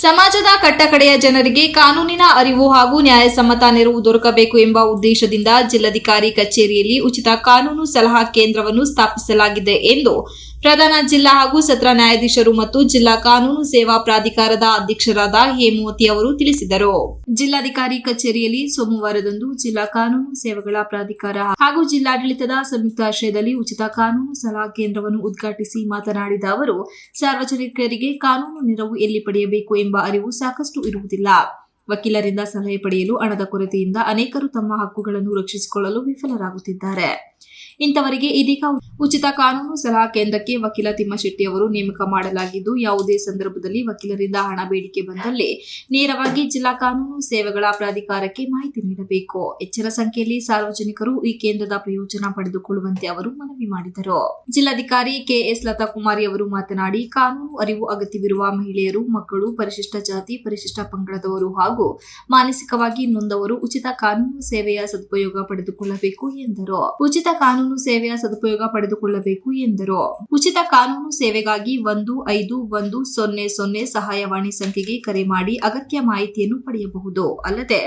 ಸಮಾಜದ ಕಟ್ಟಕಡೆಯ ಜನರಿಗೆ ಕಾನೂನಿನ ಅರಿವು ಹಾಗೂ ನ್ಯಾಯಸಮ್ಮತ ನೆರವು ದೊರಕಬೇಕು ಎಂಬ ಉದ್ದೇಶದಿಂದ ಜಿಲ್ಲಾಧಿಕಾರಿ ಕಚೇರಿಯಲ್ಲಿ ಉಚಿತ ಕಾನೂನು ಸಲಹಾ ಕೇಂದ್ರವನ್ನು ಸ್ಥಾಪಿಸಲಾಗಿದೆ ಎಂದು ಪ್ರಧಾನ ಜಿಲ್ಲಾ ಹಾಗೂ ಸತ್ರ ನ್ಯಾಯಾಧೀಶರು ಮತ್ತು ಜಿಲ್ಲಾ ಕಾನೂನು ಸೇವಾ ಪ್ರಾಧಿಕಾರದ ಅಧ್ಯಕ್ಷರಾದ ಹೇಮಾವತಿ ಅವರು ತಿಳಿಸಿದರು. ಜಿಲ್ಲಾಧಿಕಾರಿ ಕಚೇರಿಯಲ್ಲಿ ಸೋಮವಾರದಂದು ಜಿಲ್ಲಾ ಕಾನೂನು ಸೇವೆಗಳ ಪ್ರಾಧಿಕಾರ ಹಾಗೂ ಜಿಲ್ಲಾಡಳಿತದ ಸಂಯುಕ್ತಾಶ್ರಯದಲ್ಲಿ ಉಚಿತ ಕಾನೂನು ಸಲಹಾ ಕೇಂದ್ರವನ್ನು ಉದ್ಘಾಟಿಸಿ ಮಾತನಾಡಿದ ಅವರು, ಸಾರ್ವಜನಿಕರಿಗೆ ಕಾನೂನು ನೆರವು ಎಲ್ಲಿ ಪಡೆಯಬೇಕು ಎಂಬ ಅರಿವು ಸಾಕಷ್ಟು ಇರುವುದಿಲ್ಲ. ವಕೀಲರಿಂದ ಸಲಹೆ ಪಡೆಯಲು ಹಣದ ಕೊರತೆಯಿಂದ ಅನೇಕರು ತಮ್ಮ ಹಕ್ಕುಗಳನ್ನು ರಕ್ಷಿಸಿಕೊಳ್ಳಲು ವಿಫಲರಾಗುತ್ತಿದ್ದಾರೆ. ಇಂಥವರಿಗೆ ಇದೀಗ ಉಚಿತ ಕಾನೂನು ಸಲಹಾ ಕೇಂದ್ರಕ್ಕೆ ವಕೀಲ ತಿಮ್ಮಶೆಟ್ಟಿ ಅವರು ನೇಮಕ ಮಾಡಲಾಗಿದ್ದು, ಯಾವುದೇ ಸಂದರ್ಭದಲ್ಲಿ ವಕೀಲರಿಂದ ಹಣ ಬೇಡಿಕೆ ಬಂದಲ್ಲಿ ನೇರವಾಗಿ ಜಿಲ್ಲಾ ಕಾನೂನು ಸೇವೆಗಳ ಪ್ರಾಧಿಕಾರಕ್ಕೆ ಮಾಹಿತಿ ನೀಡಬೇಕು. ಹೆಚ್ಚಿನ ಸಂಖ್ಯೆಯಲ್ಲಿ ಸಾರ್ವಜನಿಕರು ಈ ಕೇಂದ್ರದ ಪ್ರಯೋಜನ ಪಡೆದುಕೊಳ್ಳುವಂತೆ ಅವರು ಮನವಿ ಮಾಡಿದರು. ಜಿಲ್ಲಾಧಿಕಾರಿ ಕೆಎಸ್ ಲತಾಕುಮಾರಿ ಅವರು ಮಾತನಾಡಿ, ಕಾನೂನು ಅರಿವು ಅಗತ್ಯವಿರುವ ಮಹಿಳೆಯರು, ಮಕ್ಕಳು, ಪರಿಶಿಷ್ಟ ಜಾತಿ, ಪರಿಶಿಷ್ಟ ಪಂಗಡದವರು ಹಾಗೂ ಮಾನಸಿಕವಾಗಿ ನೊಂದವರು ಉಚಿತ ಕಾನೂನು ಸೇವೆಯ ಸದುಪಯೋಗ ಪಡೆದುಕೊಳ್ಳಬೇಕು ಎಂದರು. ಉಚಿತ ಕಾನೂನು ಸೇವೆಗಾಗಿ 151000 ಸಹಾಯವಾಣಿ ಸಂಖ್ಯೆಗೆ ಕರೆ ಮಾಡಿ ಅಗತ್ಯ ಮಾಹಿತಿಯನ್ನು ಪಡೆಯಬಹುದು. ಅಲ್ಲದೆ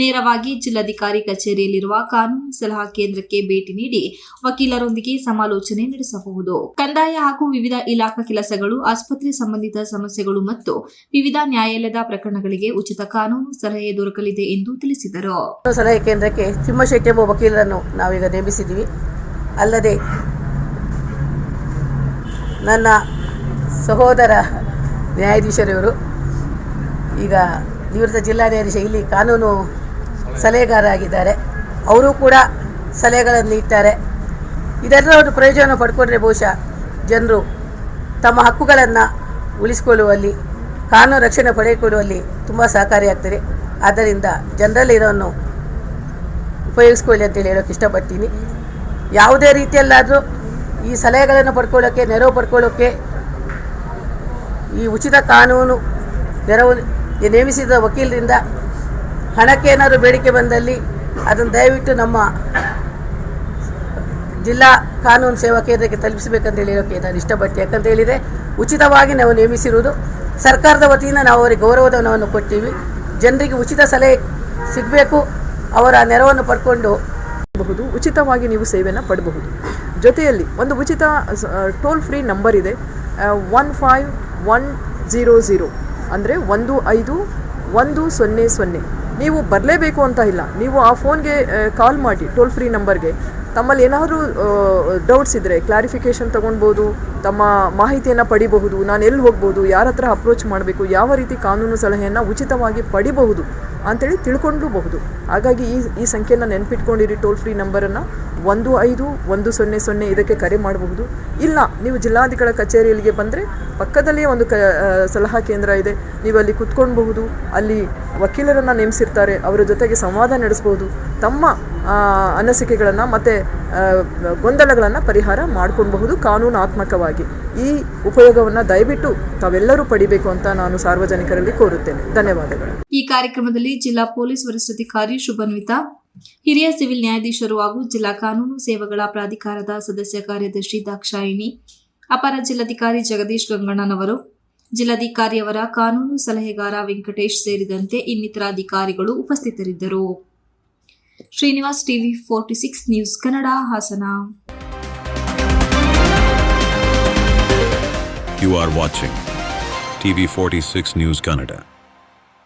ನೇರವಾಗಿ ಜಿಲ್ಲಾಧಿಕಾರಿ ಕಚೇರಿಯಲ್ಲಿರುವ ಕಾನೂನು ಸಲಹಾ ಕೇಂದ್ರಕ್ಕೆ ಭೇಟಿ ನೀಡಿ ವಕೀಲರೊಂದಿಗೆ ಸಮಾಲೋಚನೆ ನಡೆಸಬಹುದು. ಕಂದಾಯ ಹಾಗೂ ವಿವಿಧ ಇಲಾಖಾ ಕೆಲಸಗಳು, ಆಸ್ಪತ್ರೆ ಸಂಬಂಧಿತ ಸಮಸ್ಯೆಗಳು ಮತ್ತು ವಿವಿಧ ನ್ಯಾಯಾಲಯದ ಪ್ರಕರಣಗಳಿಗೆ ಉಚಿತ ಕಾನೂನು ಸಲಹೆ ದೊರಕಲಿದೆ ಎಂದು ತಿಳಿಸಿದರು. ಸಲಹೆ ಕೇಂದ್ರಕ್ಕೆ ತಿಮ್ಮಶೆಟ್ಟಿ ಎಂಬ ವಕೀಲರನ್ನು ನಾವೀಗ ನೇಮಿಸಿದ್ದೀವಿ. ಅಲ್ಲದೆ ನನ್ನ ಸಹೋದರ ನ್ಯಾಯಾಧೀಶರವರು ಈಗ ನಿವೃತ್ತ ಜಿಲ್ಲಾ ನ್ಯಾಯಾಧೀಶ ಇಲ್ಲಿ ಕಾನೂನು ಸಲಹೆಗಾರರಾಗಿದ್ದಾರೆ. ಅವರು ಕೂಡ ಸಲಹೆಗಳನ್ನು ನೀಡ್ತಾರೆ. ಇದೆಲ್ಲ ಒಂದು ಪ್ರಯೋಜನ ಪಡ್ಕೊಂಡ್ರೆ ಬಹುಶಃ ಜನರು ತಮ್ಮ ಹಕ್ಕುಗಳನ್ನು ಉಳಿಸಿಕೊಳ್ಳುವಲ್ಲಿ, ಕಾನೂನು ರಕ್ಷಣೆ ಪಡೆದುಕೊಳ್ಳುವಲ್ಲಿ ತುಂಬ ಸಹಕಾರಿಯಾಗ್ತದೆ. ಆದ್ದರಿಂದ ಜನರಲ್ಲಿ ಇದನ್ನು ಉಪಯೋಗಿಸ್ಕೊಳ್ಳಿ ಅಂತೇಳಿ ಹೇಳೋಕ್ಕೆ ಇಷ್ಟಪಡ್ತೀನಿ. ಯಾವುದೇ ರೀತಿಯಲ್ಲಾದರೂ ಈ ಸಲಹೆಗಳನ್ನು ಪಡ್ಕೊಳ್ಳೋಕ್ಕೆ, ನೆರವು ಪಡ್ಕೊಳ್ಳೋಕ್ಕೆ ಈ ಉಚಿತ ಕಾನೂನು ನೆರವು ನೇಮಿಸಿದ ವಕೀಲರಿಂದ ಹಣಕ್ಕೆ ಏನಾದರೂ ಬೇಡಿಕೆ ಬಂದಲ್ಲಿ ಅದನ್ನು ದಯವಿಟ್ಟು ನಮ್ಮ ಜಿಲ್ಲಾ ಕಾನೂನು ಸೇವಾ ಕೇಂದ್ರಕ್ಕೆ ತಲುಪಿಸಬೇಕಂತೇಳಿ ಹೇಳೋಕ್ಕೆ ನಾನು ಇಷ್ಟಪಡ್ತೀನಿ. ಯಾಕಂತ ಹೇಳಿದರೆ ಉಚಿತವಾಗಿ ನಾವು ನೇಮಿಸಿರುವುದು ಸರ್ಕಾರದ ವತಿಯಿಂದ ನಾವು ಅವರಿಗೆ ಗೌರವಧನವನ್ನು ಕೊಡ್ತೀವಿ. ಜನರಿಗೆ ಉಚಿತ ಸಲಹೆ ಸಿಗಬೇಕು, ಅವರ ನೆರವನ್ನು ಪಡ್ಕೊಂಡು ಉಚಿತವಾಗಿ ನೀವು ಸೇವೆಯನ್ನು ಪಡೆಯಬಹುದು. ಜೊತೆಯಲ್ಲಿ ಒಂದು ಉಚಿತ ಟೋಲ್ ಫ್ರೀ ನಂಬರ್ ಇದೆ 15100 ಅಂದರೆ 15100. ನೀವು ಬರಲೇಬೇಕು ಅಂತ ಇಲ್ಲ, ನೀವು ಆ ಫೋನ್ಗೆ ಕಾಲ್ ಮಾಡಿ ಟೋಲ್ ಫ್ರೀ ನಂಬರ್ಗೆ ತಮ್ಮಲ್ಲಿ ಏನಾದರೂ ಡೌಟ್ಸ್ ಇದ್ದರೆ ಕ್ಲಾರಿಫಿಕೇಷನ್ ತೊಗೊಳ್ಬೋದು, ತಮ್ಮ ಮಾಹಿತಿಯನ್ನು ಪಡಿಬಹುದು, ನಾನು ಎಲ್ಲಿ ಹೋಗ್ಬೋದು, ಯಾರ ಹತ್ರ ಅಪ್ರೋಚ್ ಮಾಡಬೇಕು, ಯಾವ ರೀತಿ ಕಾನೂನು ಸಲಹೆಯನ್ನು ಉಚಿತವಾಗಿ ಪಡಿಬಹುದು ಅಂಥೇಳಿ ತಿಳ್ಕೊಳ್ಳಬಹುದು. ಹಾಗಾಗಿ ಈ ಸಂಖ್ಯೆಯನ್ನು ನೆನಪಿಟ್ಕೊಂಡಿರಿ. ಟೋಲ್ ಫ್ರೀ ನಂಬರನ್ನು 15100 ಇದಕ್ಕೆ ಕರೆ ಮಾಡಬಹುದು. ಇಲ್ಲ ನೀವು ಜಿಲ್ಲಾಧಿಕಾರಿ ಕಚೇರಿಯಲ್ಲಿಗೆ ಬಂದರೆ ಪಕ್ಕದಲ್ಲಿಯೇ ಒಂದು ಸಲಹಾ ಕೇಂದ್ರ ಇದೆ, ನೀವು ಅಲ್ಲಿ ಕುತ್ಕೊಳ್ಬಹುದು. ಅಲ್ಲಿ ವಕೀಲರನ್ನು ನೇಮಿಸಿರ್ತಾರೆ, ಅವರ ಜೊತೆಗೆ ಸಂವಾದ ನಡೆಸಬಹುದು. ತಮ್ಮ ಅನಿಸಿಕೆಗಳನ್ನು ಮತ್ತು ಗೊಂದಲಗಳನ್ನು ಪರಿಹಾರ ಮಾಡ್ಕೊಳ್ಬಹುದು ಕಾನೂನಾತ್ಮಕವಾಗಿ. ಈ ಉಪಯೋಗವನ್ನು ದಯವಿಟ್ಟು ತಾವೆಲ್ಲರೂ ಪಡಿಬೇಕು ಅಂತ ನಾನು ಸಾರ್ವಜನಿಕರಲ್ಲಿ ಕೋರುತ್ತೇನೆ. ಧನ್ಯವಾದಗಳು. ಈ ಕಾರ್ಯಕ್ರಮದಲ್ಲಿ ಜಿಲ್ಲಾ ಪೊಲೀಸ್ ವರಿಷ್ಠಾಧಿಕಾರಿ ಶುಭನ್ವಿತಾ, ಹಿರಿಯ ಸಿವಿಲ್ ನ್ಯಾಯಾಧೀಶರು ಹಾಗೂ ಜಿಲ್ಲಾ ಕಾನೂನು ಸೇವೆಗಳ ಪ್ರಾಧಿಕಾರದ ಸದಸ್ಯ ಕಾರ್ಯದರ್ಶಿ ದಾಕ್ಷಾಯಿಣಿ, ಅಪರ ಜಿಲ್ಲಾಧಿಕಾರಿ ಜಗದೀಶ್ ಗಂಗಣ್ಣನವರು, ಜಿಲ್ಲಾಧಿಕಾರಿಯವರ ಕಾನೂನು ಸಲಹೆಗಾರ ವೆಂಕಟೇಶ್ ಸೇರಿದಂತೆ ಇನ್ನಿತರ ಅಧಿಕಾರಿಗಳು ಉಪಸ್ಥಿತರಿದ್ದರು. Srinivas, TV 46 news Kannada, Hassan. You are watching TV 46 News Kannada.